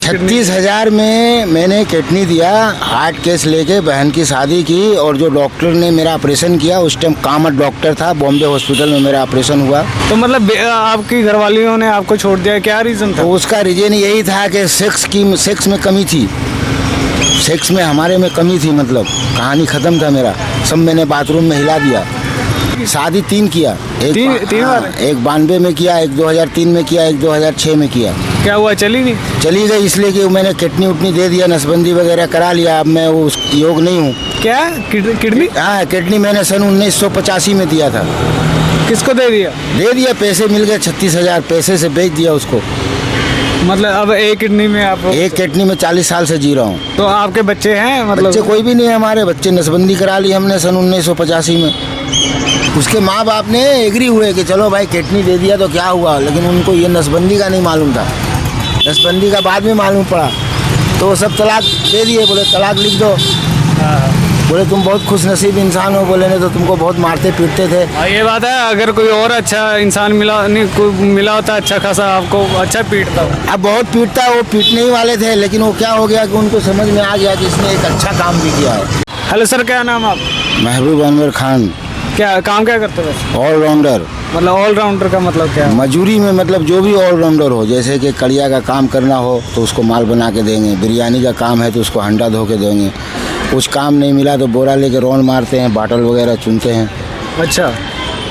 36,000 में मैंने किडनी दिया, हार्ट केस लेके बहन की शादी की। और जो डॉक्टर ने मेरा ऑपरेशन किया उस टाइम कामत डॉक्टर था, बॉम्बे हॉस्पिटल में मेरा ऑपरेशन हुआ। तो मतलब आपकी घरवालियों ने आपको छोड़ दिया, क्या रीज़न था? तो उसका रीजन यही था कि सेक्स में कमी थी, सेक्स में हमारे में कमी थी, मतलब कहानी ख़त्म था मेरा। सब मैंने बाथरूम में हिला दिया। शादी 3 किया, तीन बार? एक 92 में किया, एक 2003 में किया, एक 2006 में किया। क्या हुआ, चली नहीं? चली गई इसलिए कि मैंने किडनी उटनी दे दिया, नसबंदी वगैरह करा लिया। अब मैं उस योग नहीं हूँ। क्या किडनी? हाँ, किडनी मैंने सन 1985 में दिया था। किसको दे दिया? दे दिया, पैसे मिल गए 36,000, पैसे से बेच दिया उसको। मतलब अब एक किडनी में आप? एक किडनी में 40 साल से जी रहा हूँ। तो आपके बच्चे हैं? मतलब बच्चे कोई भी नहीं है हमारे, बच्चे नसबंदी करा ली हमने सन 1985 में। उसके माँ बाप ने एग्री हुए कि चलो भाई किडनी दे दिया तो क्या हुआ, लेकिन उनको ये नसबंदी का नहीं मालूम था। नसबंदी का बाद में मालूम पड़ा तो वो सब तलाक दे दिए। बोले तलाक लिख दो। बोले तुम बहुत खुश नसीब इंसान हो, बोले नहीं तो तुमको बहुत मारते पीटते थे। ये बात है, अगर कोई और अच्छा इंसान मिला नहीं, कोई मिला होता अच्छा खासा, आपको अच्छा पीटता हो। अब बहुत पीटता, वो पीटने ही वाले थे, लेकिन वो क्या हो गया कि उनको समझ में आ गया कि इसने एक अच्छा काम भी किया है। हेलो सर, क्या नाम आप? महबूब अनवर खान। क्या काम क्या करते हो वैसे? ऑलराउंडर। मतलब ऑलराउंडर का मतलब क्या है? मजूरी में मतलब जो भी ऑलराउंडर हो, जैसे कि कड़िया का काम करना हो तो उसको माल बना के देंगे, बिरयानी का काम है तो उसको हंडा धो के देंगे, कुछ काम नहीं मिला तो बोरा लेके रौंड मारते हैं, बाटल वगैरह चुनते हैं। अच्छा,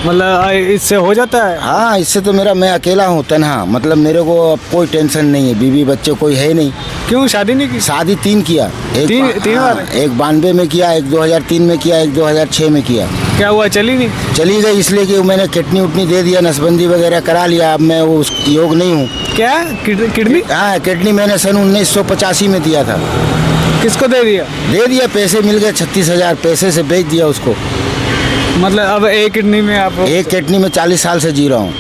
मतलब इससे हो जाता है? हाँ, इससे तो मैं अकेला हूँ, तन्हा, मतलब मेरे को अब कोई टेंशन नहीं है, बीवी बच्चे कोई है नहीं। क्यों शादी नहीं की? शादी 3 किया, तीन हाँ, बार? एक 92 में किया, एक 2003 में किया, एक 2006 में किया। क्या हुआ, चली नहीं? चली गई इसलिए कि मैंने किडनी उटनी दे दिया, नसबंदी वगैरह करा लिया। अब मैं उस योग नहीं हूँ। क्या किडनी? हाँ, किडनी मैंने सन 1985 में दिया था। किसको दे दिया? दे दिया, पैसे मिल गए 36,000, पैसे से बेच दिया उसको। मतलब अब एक किडनी में आप? एक किडनी में 40 साल से जी रहा हूँ।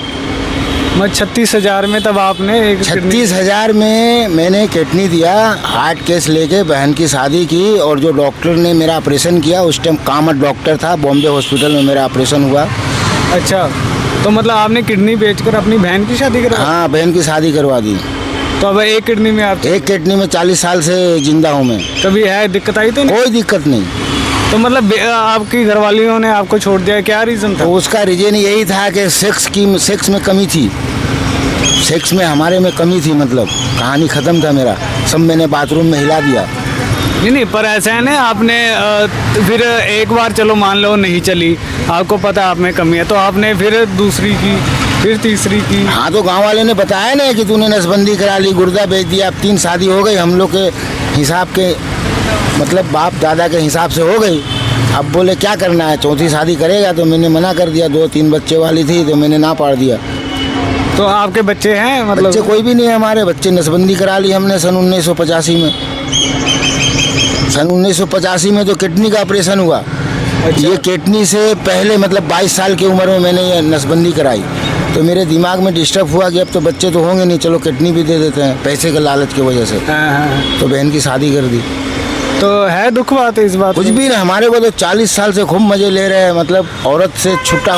मैं 36,000 में तब आपने एक 36,000 में मैंने किडनी दिया, हार्ट केस लेके बहन की शादी की। और जो डॉक्टर ने मेरा ऑपरेशन किया उस टाइम कामत डॉक्टर था, बॉम्बे हॉस्पिटल में मेरा ऑपरेशन हुआ। अच्छा, तो मतलब आपने किडनी बेचकर अपनी बहन की शादी करवा? हाँ, बहन की शादी करवा दी। तो अब एक किडनी में आप? एक किडनी में 40 साल से जिंदा हूँ मैं। कभी है दिक्कत आई तो नहीं? कोई दिक्कत नहीं। तो मतलब आपकी घरवालियों ने आपको छोड़ दिया, क्या रीज़न था? तो उसका रीजन यही था कि सेक्स में कमी थी, सेक्स में हमारे में कमी थी, मतलब कहानी ख़त्म था मेरा। सब मैंने बाथरूम में हिला दिया। नहीं, पर ऐसा है ना, आपने फिर एक बार चलो मान लो नहीं चली, आपको पता आप में कमी है, तो आपने फिर दूसरी की, फिर तीसरी की। हाँ, तो गांव वाले ने बताया ना कि तूने नसबंदी करा ली, गुर्दा बेच दिया। अब 3 शादी हो गई हम लोग के हिसाब के, मतलब बाप दादा के हिसाब से हो गई। अब बोले क्या करना है, 4थी शादी करेगा? तो मैंने मना कर दिया। 2-3 बच्चे वाली थी तो मैंने ना पाड़ दिया। तो आपके बच्चे हैं? मतलब बच्चे कोई भी नहीं है हमारे, बच्चे नसबंदी करा ली हमने सन 1985 में। सन 1985 में तो किडनी का ऑपरेशन हुआ। अच्छा। ये किडनी से पहले मतलब 22 साल की उम्र में मैंने ये नसबंदी कराई। तो मेरे दिमाग में डिस्टर्ब हुआ कि अब तो बच्चे तो होंगे नहीं, चलो किडनी भी दे देते हैं, पैसे के लालच की वजह से। हाँ। तो बहन की शादी कर दी। तो है दुख बात है इस बात कुछ में? भी नहीं, हमारे को तो 40 साल से खूब मज़े ले रहे हैं। मतलब औरत से छुट्टा,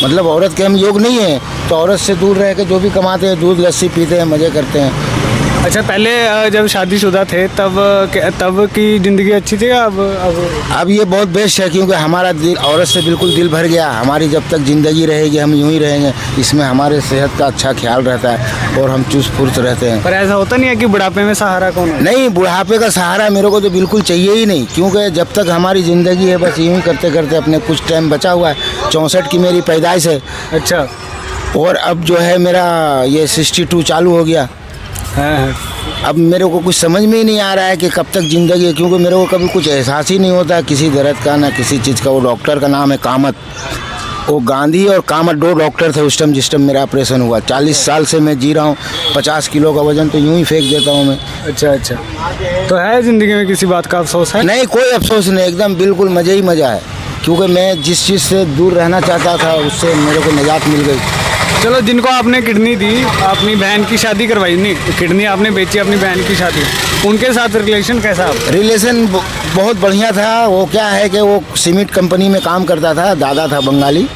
मतलब औरत के हम योग नहीं है तो औरत से दूर रह के जो भी कमाते हैं, दूध लस्सी पीते हैं, मज़े करते हैं। अच्छा, पहले जब शादीशुदा थे तब की ज़िंदगी अच्छी थी? अब ये बहुत बेस्ट है, क्योंकि हमारा दिल औरत से बिल्कुल दिल भर गया। हमारी जब तक ज़िंदगी रहेगी हम यूँ ही रहेंगे। इसमें हमारे सेहत का अच्छा ख्याल रहता है और हम चुस्त फुर्त रहते हैं। पर ऐसा होता नहीं है कि बुढ़ापे में सहारा कौन है? नहीं, बुढ़ापे का सहारा मेरे को तो बिल्कुल चाहिए ही नहीं, क्योंकि जब तक हमारी ज़िंदगी है बस यूँ ही करते करते अपने कुछ टाइम बचा हुआ है। 64 की मेरी पैदाइश है। अच्छा। और अब जो है मेरा ये 62 चालू हो गया। हाँ। अब मेरे को कुछ समझ में ही नहीं आ रहा है कि कब तक ज़िंदगी है, क्योंकि मेरे को कभी कुछ एहसास ही नहीं होता किसी दर्द का, ना किसी चीज़ का। वो डॉक्टर का नाम है कामत, वो गांधी और कामत 2 डॉक्टर थे उस टाइम जिस टाइम मेरा ऑपरेशन हुआ। 40 साल से मैं जी रहा हूँ। 50 किलो का वजन तो यूँ ही फेंक देता हूँ मैं। अच्छा। तो है ज़िंदगी में किसी बात का अफसोस है? नहीं, कोई अफसोस नहीं, एकदम बिल्कुल मज़ा ही मज़ा है, क्योंकि मैं जिस चीज़ से दूर रहना चाहता था उससे मेरे को निजात मिल गई। चलो, जिनको आपने किडनी दी, अपनी बहन की शादी करवाई, नहीं किडनी आपने बेची अपनी बहन की शादी, उनके साथ रिलेशन कैसा आपका? रिलेशन बहुत बढ़िया था। वो क्या है कि वो सीमेंट कंपनी में काम करता था, दादा था बंगाली।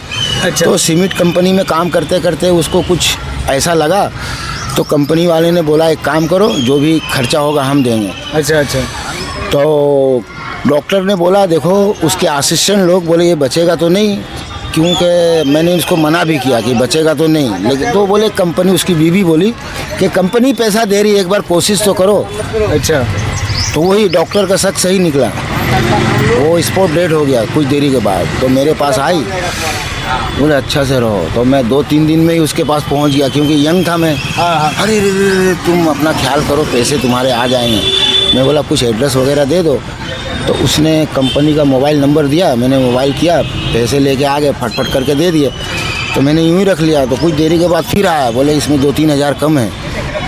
अच्छा। तो सीमेंट कंपनी में काम करते करते उसको कुछ ऐसा लगा तो कंपनी वाले ने बोला एक काम करो, जो भी खर्चा होगा हम देंगे। अच्छा अच्छा। तो डॉक्टर ने बोला देखो, उसके असिस्टेंट लोग बोले ये बचेगा तो नहीं, क्योंकि मैंने इसको मना भी किया कि बचेगा तो नहीं, लेकिन तो बोले कंपनी, उसकी बीवी बोली कि कंपनी पैसा दे रही है, एक बार कोशिश तो करो। अच्छा। तो वही डॉक्टर का शक सही निकला, वो स्पॉट डेड हो गया कुछ देरी के बाद। तो मेरे पास आई, बोले अच्छा से रहो। तो मैं 2-3 दिन में ही उसके पास पहुंच गया, क्योंकि यंग था मैं। अरे रे रे रे, तुम अपना ख्याल करो, पैसे तुम्हारे आ जाएंगे। मैं बोला कुछ एड्रेस वगैरह दे दो। तो उसने कंपनी का मोबाइल नंबर दिया, मैंने मोबाइल किया, पैसे लेके आ गए, फटफट करके दे दिए। तो मैंने यूँ ही रख लिया। तो कुछ देरी के बाद फिर आया, बोले इसमें 2-3 हज़ार कम है,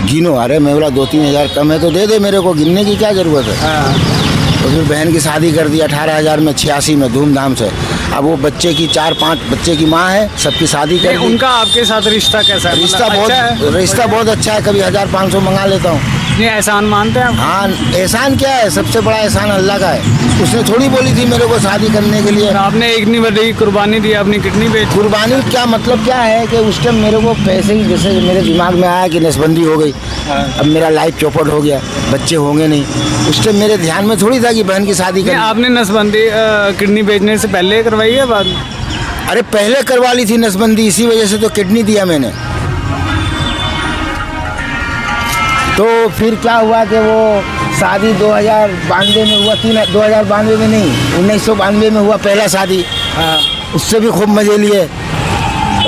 गिनो। अरे मैं बोला 2-3 हज़ार कम है तो दे दे, मेरे को गिनने की क्या ज़रूरत है। तो फिर बहन की शादी कर दी 18,000 में, 86 में, धूमधाम से। अब वो बच्चे की 4-5 बच्चे की माँ है, सबकी शादी कर दी। उनका आपके साथ रिश्ता कैसा है? रिश्ता मतलब अच्छा है? रिश्ता बहुत अच्छा है। कभी 1,000-500 मंगा लेता हूँ। ये एहसान मानते हैं आप? हाँ, एहसान क्या है, सबसे बड़ा एहसान अल्लाह का है। उसने थोड़ी बोली थी मेरे को शादी करने के लिए। और आपने इतनी बड़ी कुर्बानी दी, अपनी किडनी बेच। कुर्बानी क्या मतलब क्या है कि उस टाइम मेरे को पैसे ही, जैसे मेरे दिमाग में आया कि नसबंदी हो गई, अब मेरा लाइफ चौपट हो गया, बच्चे होंगे नहीं। उस टाइम मेरे ध्यान में थोड़ी था कि बहन की शादी नहीं, करनी। आपने नसबंदी किडनी बेचने से पहले करवाई है बाद में? अरे पहले करवा ली थी नसबंदी, इसी वजह से तो किडनी दिया मैंने। तो फिर क्या हुआ कि वो शादी 2092 में हुआ, 2092 में नहीं, 1992 में हुआ पहला शादी। हाँ। उससे भी खूब मज़े लिए।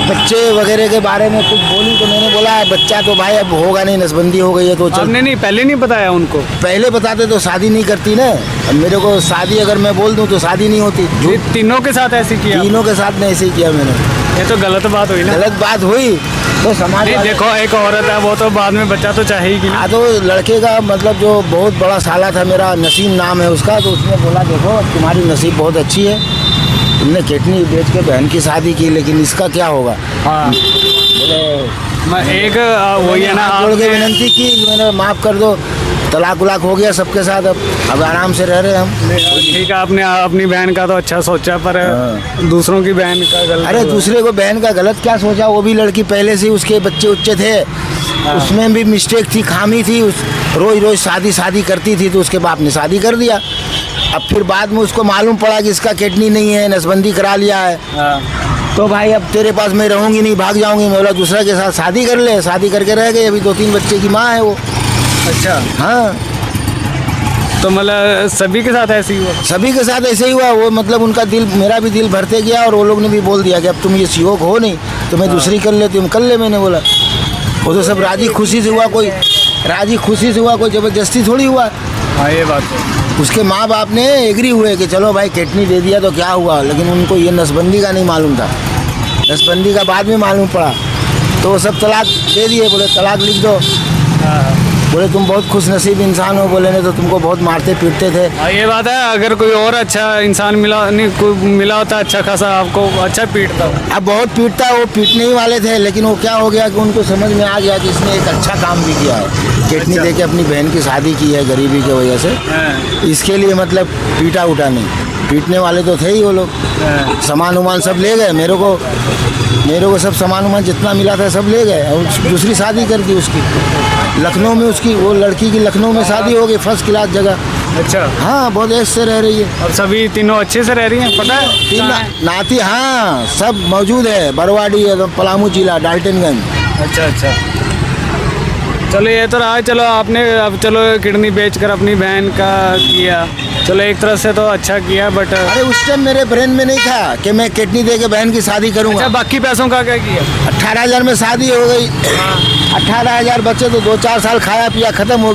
बच्चे वगैरह के बारे में कुछ बोली तो मैंने बोला बच्चा तो भाई अब होगा नहीं, नसबंदी हो गई है तो चल। आपने नहीं, पहले नहीं बताया उनको? पहले बताते तो शादी नहीं करती ना। अब मेरे को शादी अगर मैं बोल दूं तो शादी नहीं होती। ये तीनों के साथ ऐसे किया? तीनों के साथ में ऐसे ही किया मैंने। ये तो गलत बात हुई ना। गलत बात हुई तो समाज नहीं, वाले- देखो एक औरत है, वो तो बाद में बच्चा तो चाहेगी ना। हाँ, तो लड़के का मतलब जो बहुत बड़ा साला था मेरा, नसीम नाम है उसका, तो उसने बोला देखो अब तुम्हारी नसीब बहुत अच्छी है, तुमने किडनी बेच के बहन की शादी की, लेकिन इसका क्या होगा। हाँ। बोले मैं एक वही है ना, हाथ जोड़ के आपने विनती की, मैंने माफ़ कर दो, तलाक उलाक हो गया सबके साथ, अब आराम से रह रहे हम। ठीक है, आपने अपनी बहन का तो अच्छा सोचा, पर दूसरों की बहन का गलत। अरे दूसरे को बहन का गलत क्या सोचा, वो भी लड़की पहले से उसके बच्चे उच्चे थे, उसमें भी मिस्टेक थी, खामी थी। उस रोज शादी करती थी, तो उसके बाप ने शादी कर दिया। अब फिर बाद में उसको मालूम पड़ा कि इसका किडनी नहीं है, नसबंदी करा लिया है। हाँ। तो भाई अब तेरे पास मैं रहूँगी नहीं, भाग जाऊँगी। मैं बोला दूसरा के साथ शादी कर ले, शादी करके रह गई, अभी 2-3 बच्चे की माँ है वो। अच्छा। हाँ, तो मतलब सभी के साथ ऐसे ही हुआ? सभी के साथ ऐसे ही हुआ। वो मतलब उनका दिल, मेरा भी दिल भरते गया, और वो लोग ने भी बोल दिया कि अब तुम ये योग हो नहीं तो मैं दूसरी कर लेती हूँ, कर ले। मैंने बोला वो तो सब राजी खुशी से हुआ, कोई राजी खुशी से हुआ, कोई ज़बरदस्ती थोड़ी हुआ। हाँ, ये बात है। उसके माँ बाप ने एग्री हुए कि चलो भाई किडनी दे दिया तो क्या हुआ, लेकिन उनको ये नसबंदी का नहीं मालूम था। नसबंदी का बाद में मालूम पड़ा, तो वो सब तलाक दे दिए। बोले तलाक लिख दो। बोले तुम बहुत खुश नसीब इंसान हो, बोले नहीं तो तुमको बहुत मारते पीटते थे। हाँ, ये बात है, अगर कोई और अच्छा इंसान मिला नहीं, कोई मिला होता अच्छा खासा, आपको अच्छा पीटता। अब बहुत पीटता है, वो पीटने ही वाले थे, लेकिन वो क्या हो गया कि उनको समझ में आ गया कि इसने एक अच्छा काम भी किया है, किडनी दे के अपनी बहन की शादी की है गरीबी की वजह से। इसके लिए मतलब पीटा उठा नहीं, पीटने वाले तो थे ही वो लोग। सामान उमान सब ले गए, मेरे को सब सामान उमान जितना मिला था सब ले गए, और दूसरी शादी कर दी उसकी लखनऊ में। उसकी वो लड़की की लखनऊ में शादी हो गई, फर्स्ट क्लास जगह। अच्छा। हाँ, बहुत ऐश से रह रही है। और सभी तीनों अच्छे से रह रही हैं, पता है? तीन नाती, हाँ सब मौजूद है, बरवाड़ी है, पलामू जिला, डाल्टनगंज। अच्छा अच्छा। चलो ये तो रहा, चलो आपने अब चलो किडनी बेचकर अपनी बहन का किया, चलो एक तरह से तो अच्छा किया, बट अरे उस टाइम मेरे ब्रेन में नहीं था कि मैं किडनी दे के बहन की शादी करूंगा। अच्छा, बाकी पैसों का क्या किया? 18,000 में शादी हो गई। 18,000 बच्चे तो 2-4 साल खाया पिया खत्म हो गया।